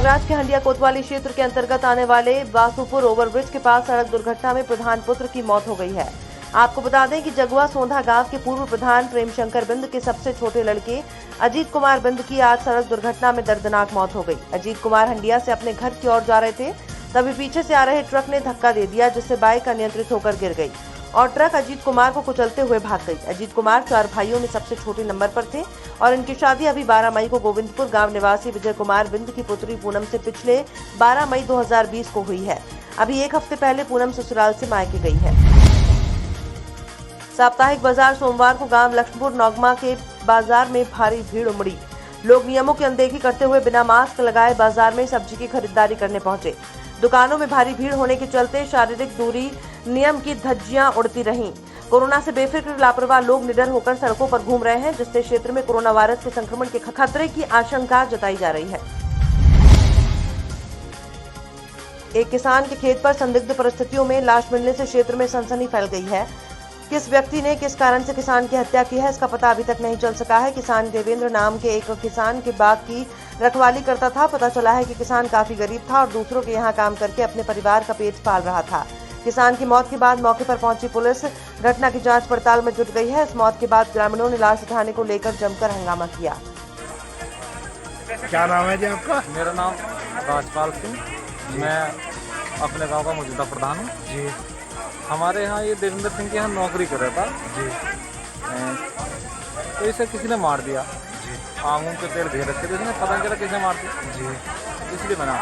प्रयागराज के हंडिया कोतवाली क्षेत्र के अंतर्गत आने वाले बासुपुर ओवरब्रिज के पास सड़क दुर्घटना में प्रधान पुत्र की मौत हो गई है। आपको बता दें कि जगुआ सोंधा गांव के पूर्व प्रधान प्रेमशंकर बिंद के सबसे छोटे लड़के अजीत कुमार बिंद की आज सड़क दुर्घटना में दर्दनाक मौत हो गई। अजीत कुमार हंडिया से अपने घर की ओर जा रहे थे, तभी पीछे से आ रहे ट्रक ने धक्का दे दिया, जिससे बाइक अनियंत्रित होकर गिर गई और ट्रक अजीत कुमार को कुचलते हुए भाग गई। अजीत कुमार 4 भाइयों में सबसे छोटे नंबर पर थे और इनकी शादी अभी 12 मई को गोविंदपुर गांव निवासी विजय कुमार बिंद की पुत्री पूनम से पिछले 12 मई 2020 को हुई है। अभी 1 हफ्ते पहले पूनम ससुराल से मायके गई है। साप्ताहिक बाजार सोमवार को गांव लक्ष्मपुर नौगमा के बाजार में भारी भीड़ उमड़ी। लोग नियमों की अनदेखी करते हुए बिना मास्क लगाए बाजार में सब्जी की खरीदारी करने पहुंचे। दुकानों में भारी भीड़ होने के चलते शारीरिक दूरी नियम की धज्जियां उड़ती रहीं। कोरोना से बेफिक्र लापरवाह लोग निडर होकर सड़कों पर घूम रहे हैं, जिससे क्षेत्र में कोरोना वायरस के संक्रमण के खतरे की आशंका जताई जा रही है। एक किसान के खेत पर संदिग्ध परिस्थितियों में लाश मिलने से क्षेत्र में सनसनी फैल गई है। किस व्यक्ति ने किस कारण से किसान की हत्या की है, इसका पता अभी तक नहीं चल सका है। किसान देवेंद्र नाम के एक किसान के बाग की रखवाली करता था। पता चला है कि किसान काफी गरीब था और दूसरों के यहाँ काम करके अपने परिवार का पेट पाल रहा था। किसान की मौत के बाद मौके पर पहुंची पुलिस घटना की जांच पड़ताल में जुट गई है। इस मौत के बाद ग्रामीणों ने लाश उठाने को लेकर जमकर हंगामा किया। क्या नाम है जी आपका? मेरा नाम राजपाल सिंह, मैं अपने गांव का मौजूदा प्रधान हूँ जी। हमारे यहाँ ये देवेंद्र सिंह के यहाँ नौकरी कर रहा था जी। तो इसे किसी ने मार दिया जी। आंगूर के पेड़ घेर रखे थे, इसने पता नहीं चला किसने मार दिया जी। इसलिए बना।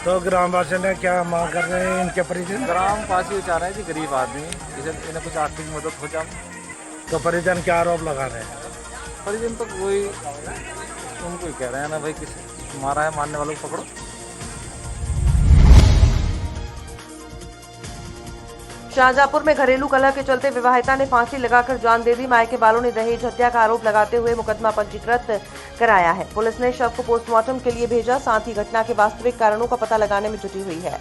तो ग्रामवासी ने क्या मांग कर रहे हैं इनके परिजन? ग्रामवासी चाह रहे हैं कि गरीब आदमी इसे इन्हें कुछ आर्थिक मदद हो जाए। तो परिजन क्या आरोप लगा रहे हैं? परिजन तो कोई उनको ही कह रहे हैं ना भाई किसी मारा है, मारने वालों को पकड़ो। शाहजहांपुर में घरेलू कलह के चलते विवाहिता ने फांसी लगाकर जान दे दी। मायके वालों ने दहेज हत्या का आरोप लगाते हुए मुकदमा पंजीकृत कराया है। पुलिस ने शव को पोस्टमार्टम के लिए भेजा, साथ ही घटना के वास्तविक कारणों का पता लगाने में जुटी हुई है।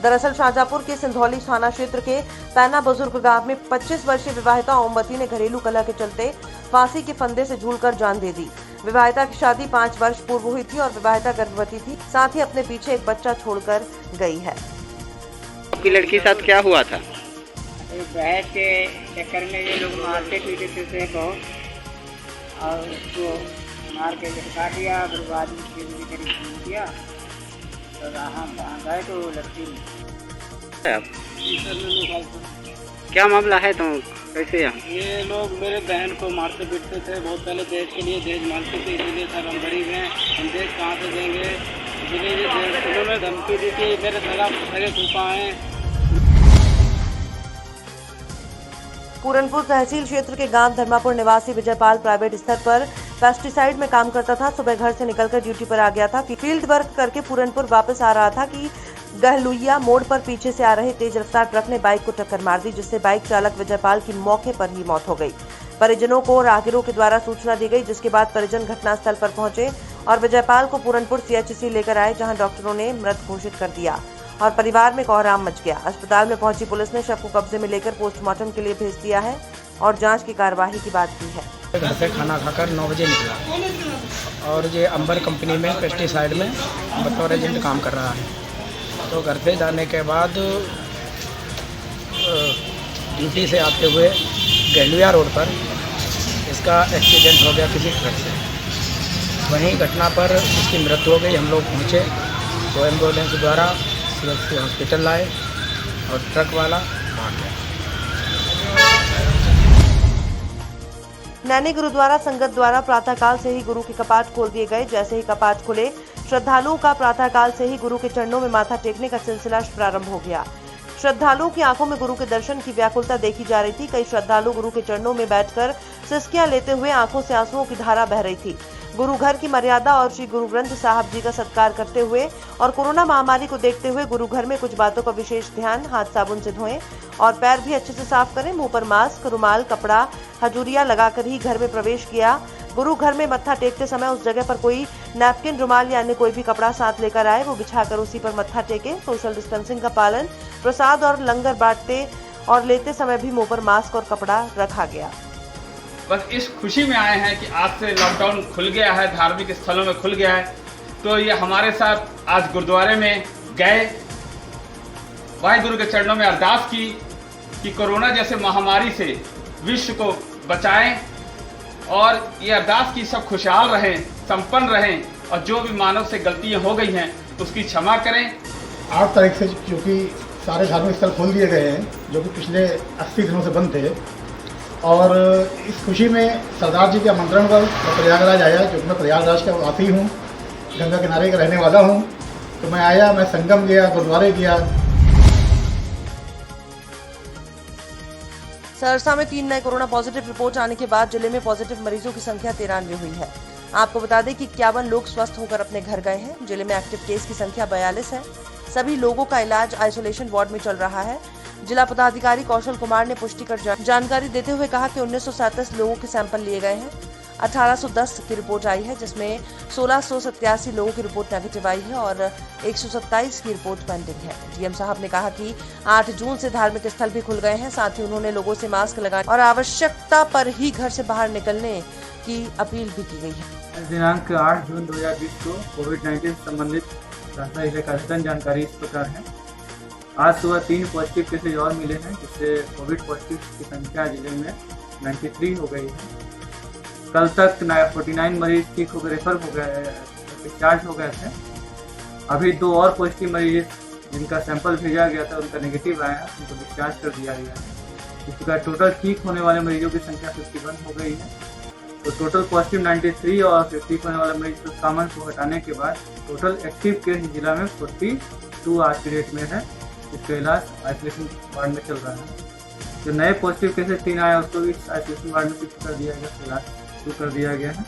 दरअसल शाहजहांपुर के सिंधौली थाना क्षेत्र के पैना बुजुर्ग गांव में 25 वर्षीय विवाहिता ओमवती ने घरेलू कलह के चलते फांसी के फंदे से झूलकर जान दे दी। विवाहिता की शादी 5 वर्ष पूर्व हुई थी और विवाहिता गर्भवती थी, साथ ही अपने पीछे एक बच्चा छोड़कर गई है। आपकी लड़की के साथ क्या हुआ था? बहस के चक्कर में ये लोग मारते पीटते थे बहुत और उसको मार के झटका दिया। फिर बाद में करीब फोन किया तो हम वहाँ गए तो लड़की क्या मामला है? तो कैसे ये लोग मेरे बहन को मारते पीटते थे बहुत पहले। दहेज के लिए दहेज मांगते थे, इसीलिए सर हम गरीब हैं, हम दहेज कहाँ से देंगे, इसलिए उन्होंने धमकी दी थी। मेरे सगे फूफा हैं। पूरनपुर तहसील क्षेत्र के गांव धर्मापुर निवासी विजयपाल प्राइवेट स्तर पर पेस्टिसाइड में काम करता था। सुबह घर से निकलकर ड्यूटी पर आ गया था। फील्ड वर्क करके पूरनपुर वापस आ रहा था कि गहलुइया मोड़ पर पीछे से आ रहे तेज रफ्तार ट्रक ने बाइक को टक्कर मार दी, जिससे बाइक चालक विजयपाल की मौके पर ही मौत हो गई। परिजनों को राहगीरों के द्वारा सूचना दी गई, जिसके बाद परिजन घटनास्थल पर पहुंचे और विजयपाल को पूरनपुर CHC लेकर आए, जहाँ डॉक्टरों ने मृत घोषित कर दिया और परिवार में कोहराम मच गया। अस्पताल में पहुंची पुलिस ने शव को कब्जे में लेकर पोस्टमार्टम के लिए भेज दिया है और जांच की कार्यवाही की बात की है। घर से खाना खाकर 9 बजे निकला और ये अंबर कंपनी में पेस्टिसाइड में बतौर एजेंट काम कर रहा है। तो घर पे जाने के बाद ड्यूटी से आते हुए गहलुइया रोड पर इसका एक्सीडेंट हो गया किसी ट्रक से। वहीं घटना पर इसकी मृत्यु हो गई। हम लोग पहुँचे तो एम्बुलेंस द्वारा हॉस्पिटल लाए और ट्रक वाला भाग गया। नैनी गुरुद्वारा संगत द्वारा प्रातःकाल से ही गुरु के कपाट खोल दिए गए। जैसे ही कपाट खुले, श्रद्धालुओं का प्रातःकाल से ही गुरु के चरणों में माथा टेकने का सिलसिला प्रारंभ हो गया। श्रद्धालुओं की आंखों में गुरु के दर्शन की व्याकुलता देखी जा रही थी। कई श्रद्धालु गुरु के चरणों में बैठकर सिसकियां लेते हुए आंखों से आंसुओं की धारा बह रही थी। गुरु घर की मर्यादा और श्री गुरु ग्रंथ साहब जी का सत्कार करते हुए और कोरोना महामारी को देखते हुए गुरु घर में कुछ बातों का विशेष ध्यान। हाथ साबुन से धोएं और पैर भी अच्छे से साफ करें। मुंह पर मास्क, रुमाल, कपड़ा, हजूरिया लगाकर ही घर में प्रवेश किया। गुरु घर में मत्था टेकते समय उस जगह पर कोई नैपकिन, रुमाल या अन्य कोई भी कपड़ा साथ लेकर आए, वो बिछाकर उसी पर मत्था टेके। सोशल डिस्टेंसिंग का पालन, प्रसाद और लंगर बांटते और लेते समय भी मुंह पर मास्क और कपड़ा रखा गया। बस इस खुशी में आए हैं कि आज से लॉकडाउन खुल गया है, धार्मिक स्थलों में खुल गया है। तो ये हमारे साथ आज गुरुद्वारे में गए, वाहिगुरु के चरणों में अरदास की कि कोरोना जैसे महामारी से विश्व को बचाएं और ये अरदास की सब खुशहाल रहें, संपन्न रहें और जो भी मानव से गलतियां हो गई हैं उसकी क्षमा करें। 8 तारीख से क्योंकि सारे धार्मिक स्थल खोल दिए गए हैं जो कि पिछले 80 दिनों से बंद थे, और इस खुशी में सरदार जी के आमंत्रण पर मैं प्रयागराज आया, क्योंकि मैं प्रयागराज का वासी हूँ, गंगा किनारे का रहने वाला हूँ। तो मैं आया, मैं संगम गया, गुरुद्वारे गया। सहरसा में 3 नए कोरोना पॉजिटिव रिपोर्ट आने के बाद जिले में पॉजिटिव मरीजों की संख्या 93 हुई है। आपको बता दें कि 51 लोग स्वस्थ होकर अपने घर गए हैं। जिले में एक्टिव केस की संख्या 42 है। सभी लोगों का इलाज आइसोलेशन वार्ड में चल रहा है। जिला पदाधिकारी कौशल कुमार ने पुष्टि कर जानकारी देते हुए कहा कि 1937 लोगों के सैंपल लिए गए हैं। 1810 की रिपोर्ट आई है, जिसमें 1687 लोगों की रिपोर्ट नेगेटिव आई है और 127 की रिपोर्ट पेंडिंग है। डीएम साहब ने कहा कि 8 जून से धार्मिक स्थल भी खुल गए हैं। साथ ही उन्होंने लोगों से मास्क लगाने और आवश्यकता पर ही घर से बाहर निकलने की अपील भी की गई है। दिनांक 8 जून 2020 को कोविड-19 संबंधित सहरसा जिले का अद्यतन जानकारी इस प्रकार है। आज सुबह 3 पॉजिटिव केसेज और मिले हैं, जिससे कोविड पॉजिटिव की संख्या जिले में 93 हो गई है। कल तक 49 मरीज ठीक होकर रेफर हो गए, डिस्चार्ज हो गए थे। अभी 2 और पॉजिटिव मरीज जिनका सैंपल भेजा गया था उनका नेगेटिव आया है, उनको डिस्चार्ज कर दिया गया है। इस प्रकार टोटल ठीक होने वाले मरीजों की संख्या 51 हो गई है। तो टोटल पॉजिटिव 93 और 50 होने वाले मरीज कॉमन को हटाने के बाद टोटल एक्टिव केस जिला में 42 आज की डेट में है। इसका इलाज आइसोलेशन वार्ड में चल रहा है। जो नए पॉजिटिव केसेस 3 आए उसको भी आइसोलेशन वार्ड में शिफ्ट कर दिया गया, इलाज शुरू कर दिया गया है।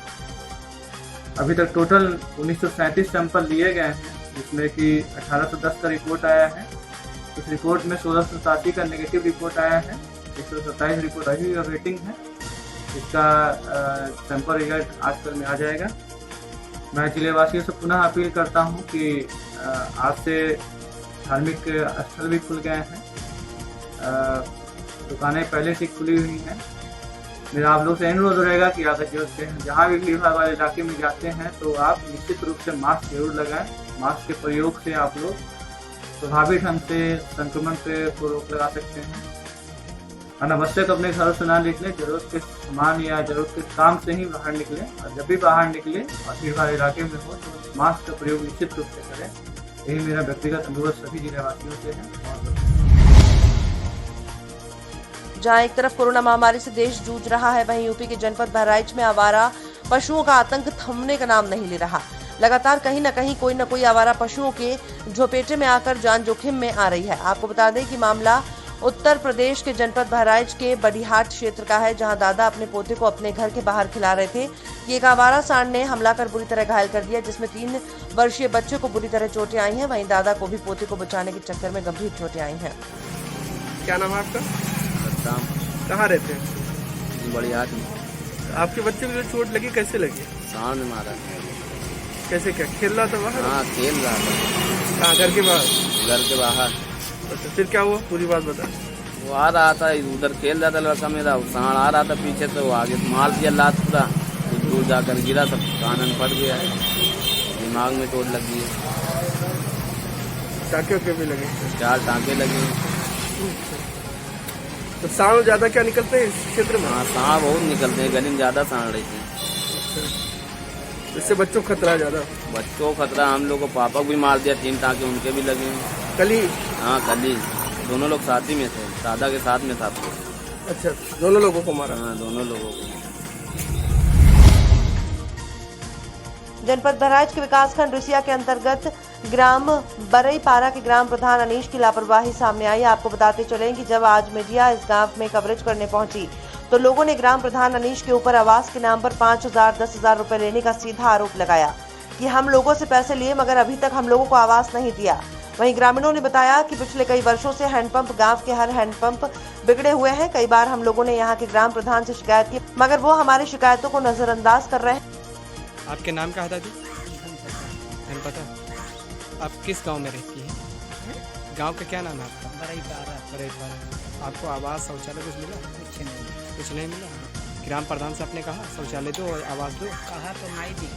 अभी तक टोटल 1937 सैंपल लिए गए हैं, जिसमें कि 1810 का रिपोर्ट आया है। इस रिपोर्ट में 1687 का नेगेटिव रिपोर्ट आया है। 127 रिपोर्ट अभी वेटिंग है। इसका सैंपल रिजल्ट आज कल में आ जाएगा। मैं जिले वासियों से पुनः अपील करता हूं कि आज से धार्मिक स्थल भी खुल गए हैं, दुकानें पहले से खुली हुई हैं। मेरा आप लोग से अनुरोध रहेगा कि अगर जहाँ भी भीड़ भाड़ वाले इलाके में जाते हैं तो आप निश्चित रूप से मास्क जरूर लगाएं। मास्क के प्रयोग से आप लोग प्रभावी ढंग से संक्रमण को रोक लगा सकते हैं। अनावश्यक अपने घरों से ना निकलें, जरूरत के सामान या जरूरत के काम से ही बाहर निकलें, और जब भी बाहर निकलें और भीड़ भाड़ इलाके में हो तो मास्क का प्रयोग निश्चित रूप से करें। यही मेरा व्यक्तिगत अनुरोध सभी जिलावासियों से है। जहां एक तरफ कोरोना महामारी से देश जूझ रहा है, वहीं यूपी के जनपद बहराइच में आवारा पशुओं का आतंक थमने का नाम नहीं ले रहा। लगातार कहीं न कहीं कोई न कोई आवारा पशुओं के झोपेटे में आकर जान जोखिम में आ रही है। आपको बता दें कि मामला उत्तर प्रदेश के जनपद बहराइच के बड़ीहाट क्षेत्र का है, जहां दादा अपने पोते को अपने घर के बाहर खिला रहे थे कि एक आवारा सांड ने हमला कर बुरी तरह घायल कर दिया, जिसमें 3 वर्षीय बच्चे को बुरी तरह चोटें आई हैं। वहीं दादा को भी पोते को बचाने के चक्कर में गंभीर चोटें आई हैं। क्या नाम है आपका? कहाँ रहते हैं? बड़ीहाट में। आपके बच्चे को जो चोट लगी कैसे लगी? सांड ने मारा। कैसे, क्या खेल रहा था बाहर? हाँ, खेल रहा था। कहाँ, घर के बाहर? घर के बाहर। अच्छा, फिर क्या हुआ, पूरी बात बता। वो आ रहा था, उधर खेल रहा था लड़का मेरा, सांड आ रहा था पीछे से, वो आगे मार दिया लात पूरा, कुछ दूर जाकर गिरा, सब कानन फट गया, दिमाग में चोट लगी है। टाँके भी लगे? 4 टाँके लगे। तो सांड ज्यादा क्या निकलते हैं इस क्षेत्र में? हाँ, सांड बहुत निकलते हैं, गली में ज्यादा सांड रहते हैं। इससे बच्चों को खतरा ज्यादा? बच्चों को खतरा, हम लोग को पापा को भी मार दिया, 3 टाँके उनके भी लगे हैं। कल ही? हाँ, कल ही। दोनों लोग साथ ही में थे, दादा के साथ में था। अच्छा, दोनों लोगों को मारा? हाँ, दोनों लोगों को। जनपद बहराइच के विकासखंड रिसिया के अंतर्गत ग्राम बरईपारा के ग्राम प्रधान अनीश की लापरवाही सामने आई। आपको बताते चलें कि जब आज मीडिया इस गांव में कवरेज करने पहुंची तो लोगों ने ग्राम प्रधान अनीश के ऊपर आवास के नाम पर 5,000 10,000 रुपए लेने का सीधा आरोप लगाया कि हम लोगों से पैसे लिए मगर अभी तक हम लोगों को आवास नहीं दिया। वहीं ग्रामीणों ने बताया कि पिछले कई वर्षों से हैंडपंप गांव के हर हैंडपंप बिगड़े हुए हैं। कई बार हम लोगों ने यहां के ग्राम प्रधान से शिकायत की मगर वो हमारी शिकायतों को नजरअंदाज कर रहे हैं। आपके नाम क्या है दादी? पता आप किस गांव में रहती हैं? गांव का क्या नाम है आपका? बरईपारा। आपको आवास शौचालय कुछ मिला? कुछ नहीं मिला। ग्राम प्रधान से आपने कहा शौचालय दो और आवास दो? कहा तो नहीं दी।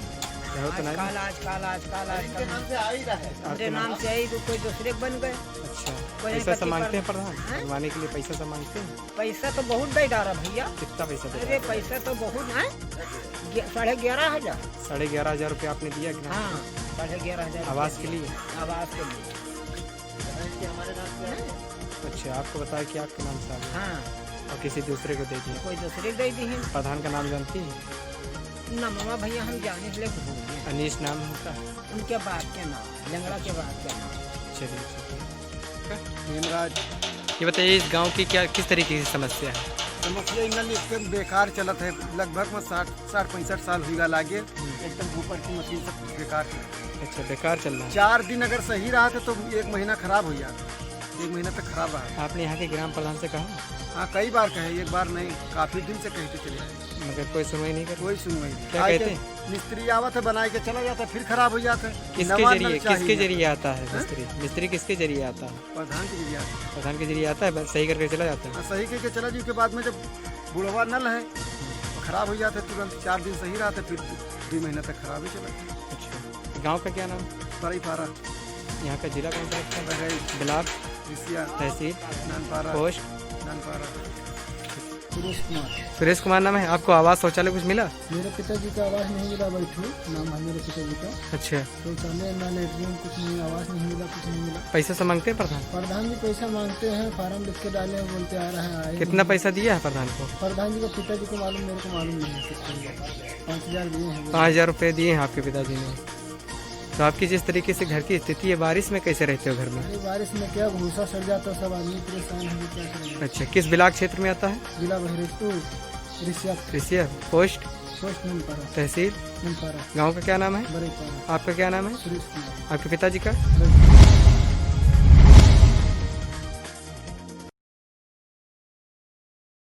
हो तो नहीं आजकल आजकल आजकल आजकल हमारे नाम से आई तो कोई दूसरे बन गए। अच्छा, कोई पैसा पति से मांगते हैं पर- प्रधान हैं? बनवाने के लिए पैसा से मांगते हैं? पैसा तो बहुत दे डाला भैया। कितना पैसा दे? अरे पैसा तो बहुत है, 11,500। 11,500 रुपया आपने दिया कि नहीं? हाँ 11,500 आवास के लिए? आवास के लिए। अच्छा, आपको बताया कि आपके नाम से आ गया हाँ और किसी दूसरे को दे दिया? कोई दूसरे दे दी है प्रधान का नाम जानती है? ना मामा भैया हम जाने के लिए भूल गए। अनीश नाम है उनका? उनके बाप के नाम, लंगड़ा के बाप के नाम। चलिए हेमराज। ये बताइए इस गांव की क्या किस तरीके की समस्या है? समस्या इनल एकदम बेकार चलत है, लगभग में 60-65 साल हुआ लागे, एकदम ऊपर की मशीन सब बेकार चलत। अच्छा, बेकार चल रहा है। 4 दिन अगर सही रहा था तो 1 महीना खराब हो जाता, 1 महीना तक खराब रहा। आपने यहाँ के ग्राम प्रधान से कहा? हाँ कई बार कहे, एक बार नहीं, काफी दिन से कहते चले आए, मगर कोई सुनवाई नहीं कर? कोई सुनवाई नहीं। क्या कहते हैं? मिस्त्री आवत है, बनाए के चला जाता, फिर खराब हो जाता है। किसके जरिए आता है मिस्त्री? मिस्त्री किसके जरिए आता है? प्रधान के जरिए आता है। प्रधान के जरिए आता है, बस सही करके चला जाता है? सही करके चला जी, के बाद में जब बुढ़वा नल है तो खराब हो जाता है तुरंत। 4 दिन सही रहा था, फिर 2 महीना तक खराब ही चला। अच्छा, गाँव का क्या नाम? बड़ी पारा। यहाँ का जिला कौन सा है? ब्लॉक रिसिया, तहसील नानपारा, पोस्ट नानपारा। सुरेश कुमार नाम है। आपको आवास शौचालय कुछ मिला? मेरे पिताजी का आवास नहीं मिला, बैठू नाम है मेरे पिताजी का। अच्छा, शौचालय ना लेटरिन कुछ नहीं, आवास नहीं मिला, कुछ नहीं मिला। पैसा से मांगते हैं प्रधान? प्रधान जी पैसा मांगते हैं, फार्म लिख के डाले हैं, बोलते आ रहा है। कितना पैसा दिया है प्रधान को? प्रधान जी का पिताजी को मालूम, मेरे को मालूम नहीं है। 5,000 दिए हैं। 5,000 रुपये दिए हैं आपके पिताजी ने। तो आपकी जिस तरीके से घर की स्थिति है, बारिश में कैसे रहते हो घर में? अरे बारिश में क्या भूसा सड़ जाता, सब आदमी परेशान है, क्या करेंगे। अच्छा, किस ब्लॉक क्षेत्र में आता है? जिला बहरेटू, रिसिया, पोस्ट ननपारा, तहसील ननपारा। गांव का क्या नाम है? बड़े पारा। आपका क्या नाम है? सुरेश कुमार। आपके पिताजी का?